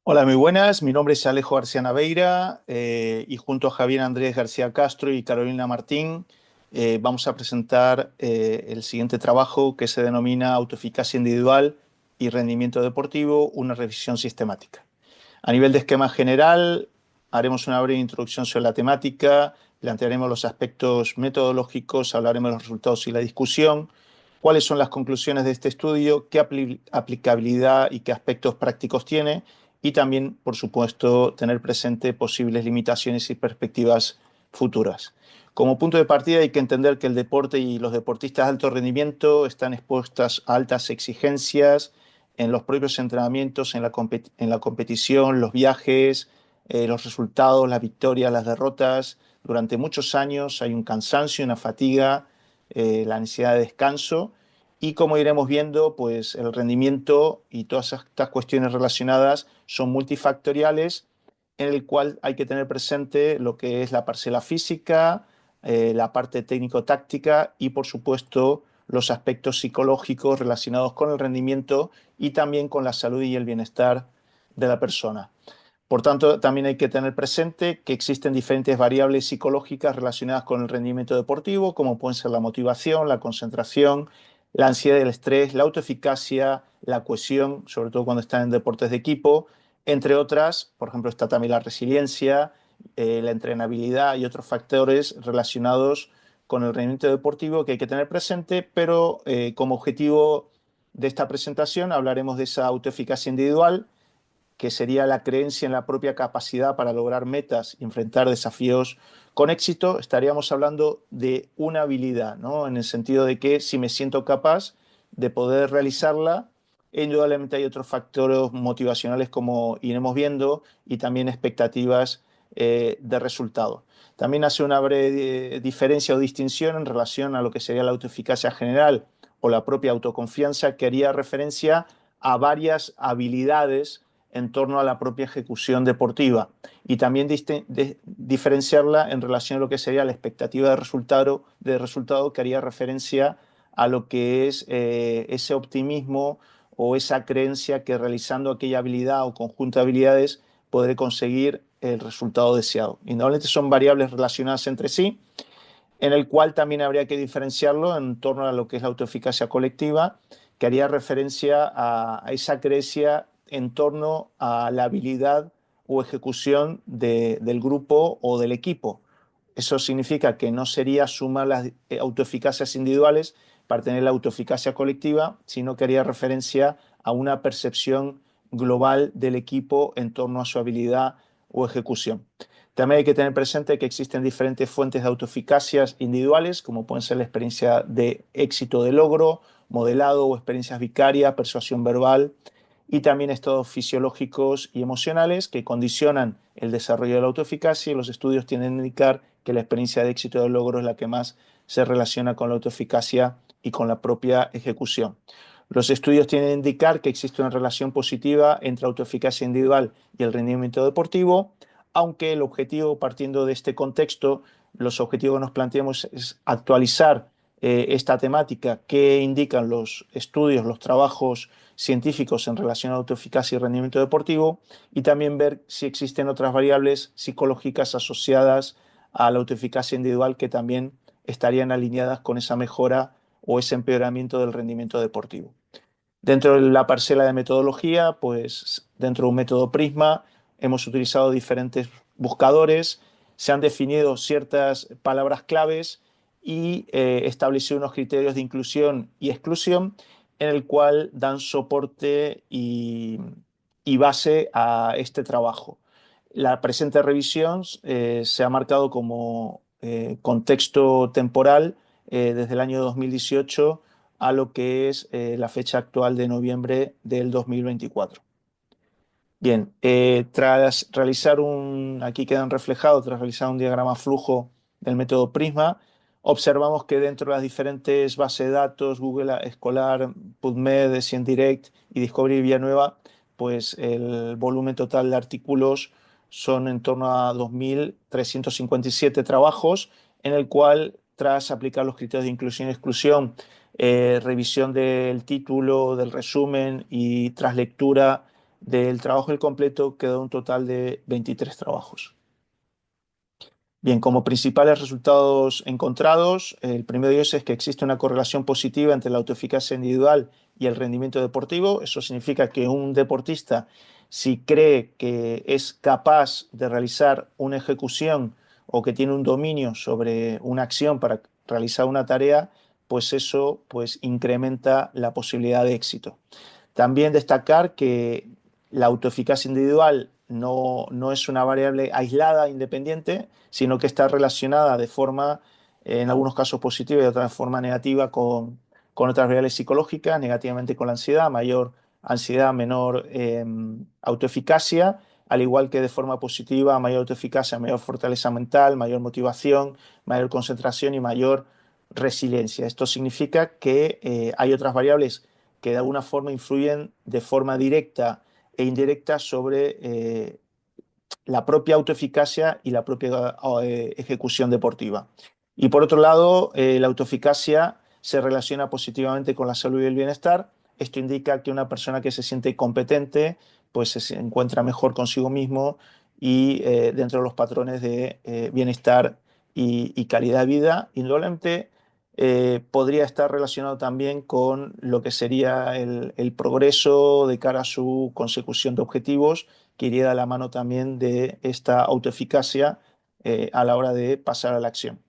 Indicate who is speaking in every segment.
Speaker 1: Hola, muy buenas. Mi nombre es Alejo García Naveira y junto a Javier Andrés García Castro y Carolina Martín vamos a presentar el siguiente trabajo que se denomina Autoeficacia individual y rendimiento deportivo, una revisión sistemática. A nivel de esquema general, haremos una breve introducción sobre la temática, plantearemos los aspectos metodológicos, hablaremos de los resultados y la discusión, cuáles son las conclusiones de este estudio, qué aplicabilidad y qué aspectos prácticos tiene y también, por supuesto, tener presente posibles limitaciones y perspectivas futuras. Como punto de partida hay que entender que el deporte y los deportistas de alto rendimiento están expuestos a altas exigencias en los propios entrenamientos, en la competición, los viajes, los resultados, las victorias, las derrotas. Durante muchos años hay un cansancio, una fatiga, la necesidad de descanso y como iremos viendo, pues el rendimiento y todas estas cuestiones relacionadas son multifactoriales en el cual hay que tener presente lo que es la parcela física, la parte técnico-táctica y por supuesto los aspectos psicológicos relacionados con el rendimiento y también con la salud y el bienestar de la persona. Por tanto, también hay que tener presente que existen diferentes variables psicológicas relacionadas con el rendimiento deportivo, como pueden ser la motivación, la concentración, la ansiedad y el estrés, la autoeficacia, la cohesión, sobre todo cuando están en deportes de equipo, entre otras. Por ejemplo, está también la resiliencia, la entrenabilidad y otros factores relacionados con el rendimiento deportivo que hay que tener presente, pero como objetivo de esta presentación hablaremos de esa autoeficacia individual, que sería la creencia en la propia capacidad para lograr metas y enfrentar desafíos con éxito. Estaríamos hablando de una habilidad, ¿no? En el sentido de que si me siento capaz de poder realizarla, indudablemente hay otros factores motivacionales como iremos viendo y también expectativas de resultado. También hace una breve diferencia o distinción en relación a lo que sería la autoeficacia general o la propia autoconfianza, que haría referencia a varias habilidades en torno a la propia ejecución deportiva y también diferenciarla en relación a lo que sería la expectativa de resultado que haría referencia a lo que es ese optimismo o esa creencia que realizando aquella habilidad o conjunto de habilidades podré conseguir el resultado deseado. Y normalmente son variables relacionadas entre sí, en el cual también habría que diferenciarlo en torno a lo que es la autoeficacia colectiva, que haría referencia a esa creencia en torno a la habilidad o ejecución del grupo o del equipo. Eso significa que no sería sumar las autoeficacias individuales para tener la autoeficacia colectiva, sino que haría referencia a una percepción global del equipo en torno a su habilidad o ejecución. También hay que tener presente que existen diferentes fuentes de autoeficacias individuales, como pueden ser la experiencia de éxito de logro, modelado o experiencias vicarias, persuasión verbal, y también estados fisiológicos y emocionales que condicionan el desarrollo de la autoeficacia, y los estudios tienden a indicar que la experiencia de éxito de logro es la que más se relaciona con la autoeficacia y con la propia ejecución. Los estudios tienden a indicar que existe una relación positiva entre autoeficacia individual y el rendimiento deportivo, aunque el objetivo, partiendo de este contexto, los objetivos que nos planteamos es actualizar esta temática que indican los estudios, los trabajos científicos en relación a autoeficacia y rendimiento deportivo, y también ver si existen otras variables psicológicas asociadas a la autoeficacia individual que también estarían alineadas con esa mejora o ese empeoramiento del rendimiento deportivo. Dentro de la parcela de metodología, pues dentro de un método Prisma hemos utilizado diferentes buscadores, se han definido ciertas palabras claves y establecido unos criterios de inclusión y exclusión en el cual dan soporte y base a este trabajo. La presente revisión se ha marcado como contexto temporal desde el año 2018 a lo que es la fecha actual de noviembre del 2024. Bien, tras realizar aquí quedan reflejados, tras realizar un diagrama flujo del método Prisma, observamos que dentro de las diferentes bases de datos, Google Escolar, PubMed, ScienDirect y Discovery Villanueva, pues el volumen total de artículos son en torno a 2.357 trabajos, en el cual, tras aplicar los criterios de inclusión y exclusión, revisión del título, del resumen y tras lectura Del trabajo completo quedó un total de 23 trabajos. Bien, como principales resultados encontrados, el primero de ellos es que existe una correlación positiva entre la autoeficacia individual y el rendimiento deportivo. Eso significa que un deportista, si cree que es capaz de realizar una ejecución o que tiene un dominio sobre una acción para realizar una tarea, pues eso pues incrementa la posibilidad de éxito. También destacar que la autoeficacia individual no es una variable aislada, independiente, sino que está relacionada de forma, en algunos casos positiva y otras de forma negativa, con otras variables psicológicas, negativamente con la ansiedad, mayor ansiedad, menor autoeficacia, al igual que de forma positiva, mayor autoeficacia, mayor fortaleza mental, mayor motivación, mayor concentración y mayor resiliencia. Esto significa que hay otras variables que de alguna forma influyen de forma directa e indirecta sobre la propia autoeficacia y la propia ejecución deportiva. Y por otro lado, la autoeficacia se relaciona positivamente con la salud y el bienestar. Esto indica que una persona que se siente competente, pues se encuentra mejor consigo mismo y dentro de los patrones de bienestar y calidad de vida, indudablemente podría estar relacionado también con lo que sería el progreso de cara a su consecución de objetivos, que iría de la mano también de esta autoeficacia a la hora de pasar a la acción.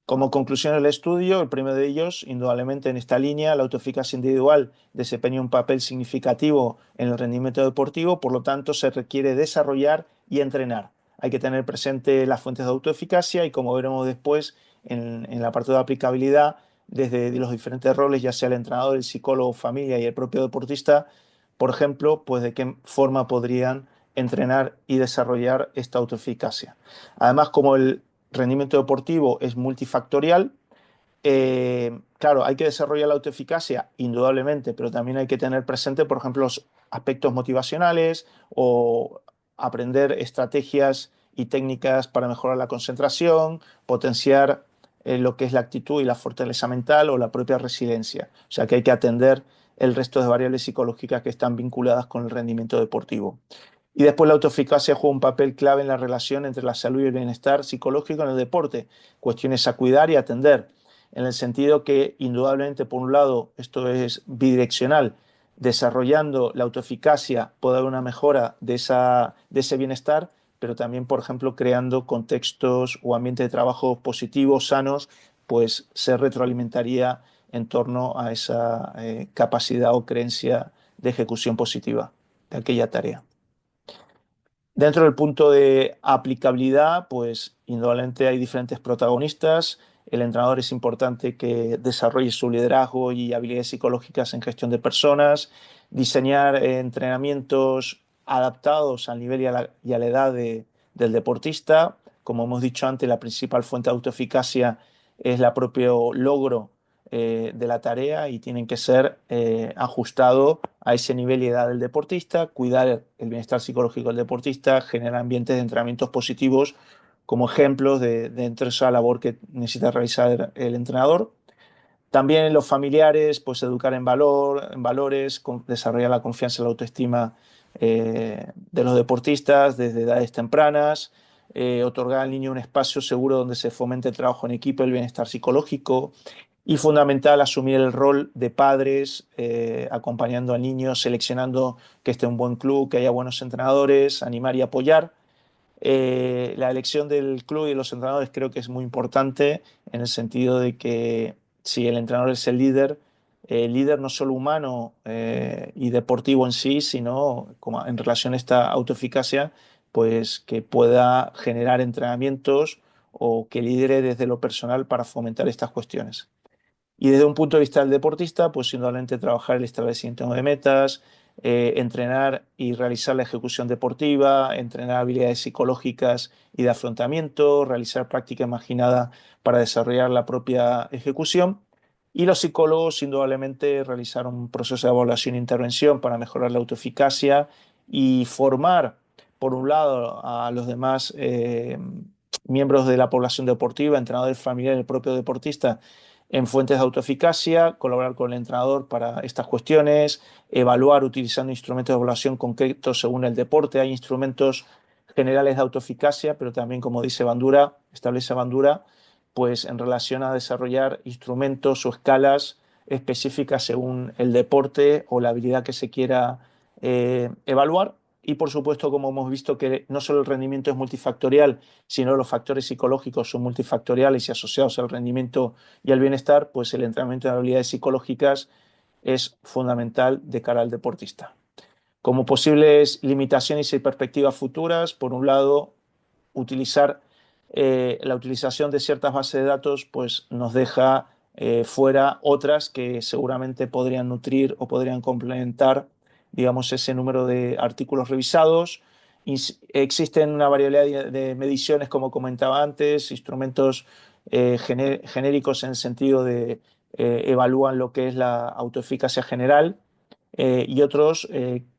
Speaker 1: Como conclusión del estudio, el primero de ellos, indudablemente en esta línea, la autoeficacia individual desempeña un papel significativo en el rendimiento deportivo, por lo tanto se requiere desarrollar y entrenar. Hay que tener presente las fuentes de autoeficacia y, como veremos después en la parte de aplicabilidad, desde los diferentes roles, ya sea el entrenador, el psicólogo, familia y el propio deportista, por ejemplo, pues de qué forma podrían entrenar y desarrollar esta autoeficacia. Además, como el rendimiento deportivo es multifactorial, claro, hay que desarrollar la autoeficacia, indudablemente, pero también hay que tener presente, por ejemplo, los aspectos motivacionales o aprender estrategias y técnicas para mejorar la concentración, potenciar lo que es la actitud y la fortaleza mental o la propia resiliencia. O sea que hay que atender el resto de variables psicológicas que están vinculadas con el rendimiento deportivo. Y después la autoeficacia juega un papel clave en la relación entre la salud y el bienestar psicológico en el deporte, cuestiones a cuidar y atender, en el sentido que indudablemente, por un lado, esto es bidireccional, desarrollando la autoeficacia puede haber una mejora de ese bienestar, pero también, por ejemplo, creando contextos o ambientes de trabajo positivos, sanos, pues se retroalimentaría en torno a esa capacidad o creencia de ejecución positiva de aquella tarea. Dentro del punto de aplicabilidad, pues indudablemente hay diferentes protagonistas. El entrenador es importante que desarrolle su liderazgo y habilidades psicológicas en gestión de personas, diseñar entrenamientos adaptados al nivel y a la edad del deportista. Como hemos dicho antes, la principal fuente de autoeficacia es el propio logro de la tarea y tienen que ser ajustados a ese nivel y edad del deportista, cuidar el bienestar psicológico del deportista, generar ambientes de entrenamientos positivos como ejemplos de esa labor que necesita realizar el entrenador. También en los familiares, pues educar en valores, desarrollar la confianza y la autoestima de los deportistas desde edades tempranas, otorgar al niño un espacio seguro donde se fomente el trabajo en equipo, el bienestar psicológico, y fundamental asumir el rol de padres, acompañando al niño, seleccionando que esté en un buen club, que haya buenos entrenadores, animar y apoyar. La elección del club y de los entrenadores creo que es muy importante en el sentido de que si el entrenador es el líder no solo humano y deportivo en sí, sino como en relación a esta autoeficacia, pues que pueda generar entrenamientos o que lidere desde lo personal para fomentar estas cuestiones. Y desde un punto de vista del deportista, pues indudablemente trabajar el establecimiento de metas, entrenar y realizar la ejecución deportiva, entrenar habilidades psicológicas y de afrontamiento, realizar práctica imaginada para desarrollar la propia ejecución. Y los psicólogos, indudablemente, realizar un proceso de evaluación e intervención para mejorar la autoeficacia y formar, por un lado, a los demás miembros de la población deportiva, entrenadores familiares, el propio deportista, en fuentes de autoeficacia, colaborar con el entrenador para estas cuestiones, evaluar utilizando instrumentos de evaluación concretos según el deporte. Hay instrumentos generales de autoeficacia, pero también, como dice Bandura, establece Bandura, pues en relación a desarrollar instrumentos o escalas específicas según el deporte o la habilidad que se quiera evaluar. Y por supuesto, como hemos visto que no solo el rendimiento es multifactorial, sino los factores psicológicos son multifactoriales y asociados al rendimiento y al bienestar, pues el entrenamiento de habilidades psicológicas es fundamental de cara al deportista. Como posibles limitaciones y perspectivas futuras, por un lado, utilizar la utilización de ciertas bases de datos pues nos deja fuera otras que seguramente podrían nutrir o podrían complementar, digamos, ese número de artículos revisados. Existen una variedad de mediciones, como comentaba antes, instrumentos genéricos en el sentido de evalúan lo que es la autoeficacia general, y otros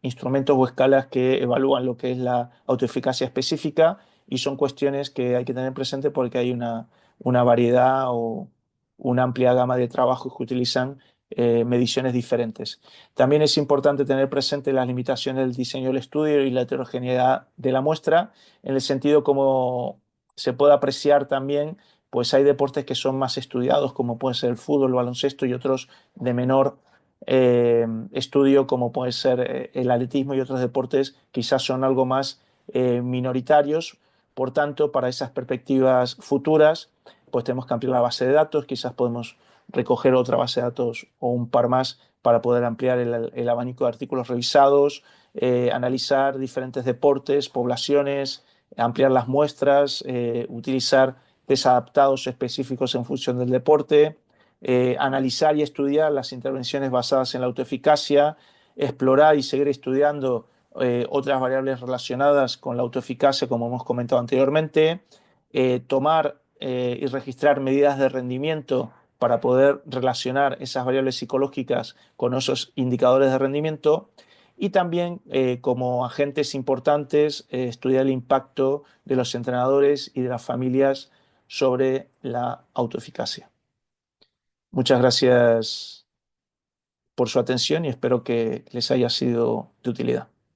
Speaker 1: instrumentos o escalas que evalúan lo que es la autoeficacia específica, y son cuestiones que hay que tener presente porque hay una variedad o una amplia gama de trabajos que utilizan mediciones diferentes. También es importante tener presente las limitaciones del diseño del estudio y la heterogeneidad de la muestra, en el sentido como se puede apreciar también, pues hay deportes que son más estudiados, como puede ser el fútbol, el baloncesto, y otros de menor estudio, como puede ser el atletismo, y otros deportes quizás son algo más minoritarios. Por tanto, para esas perspectivas futuras, pues tenemos que ampliar la base de datos, quizás podemos recoger otra base de datos o un par más para poder ampliar el abanico de artículos revisados, analizar diferentes deportes, poblaciones, ampliar las muestras, utilizar test adaptados específicos en función del deporte, analizar y estudiar las intervenciones basadas en la autoeficacia, explorar y seguir estudiando otras variables relacionadas con la autoeficacia, como hemos comentado anteriormente, tomar y registrar medidas de rendimiento para poder relacionar esas variables psicológicas con esos indicadores de rendimiento, y también como agentes importantes estudiar el impacto de los entrenadores y de las familias sobre la autoeficacia. Muchas gracias por su atención y espero que les haya sido de utilidad.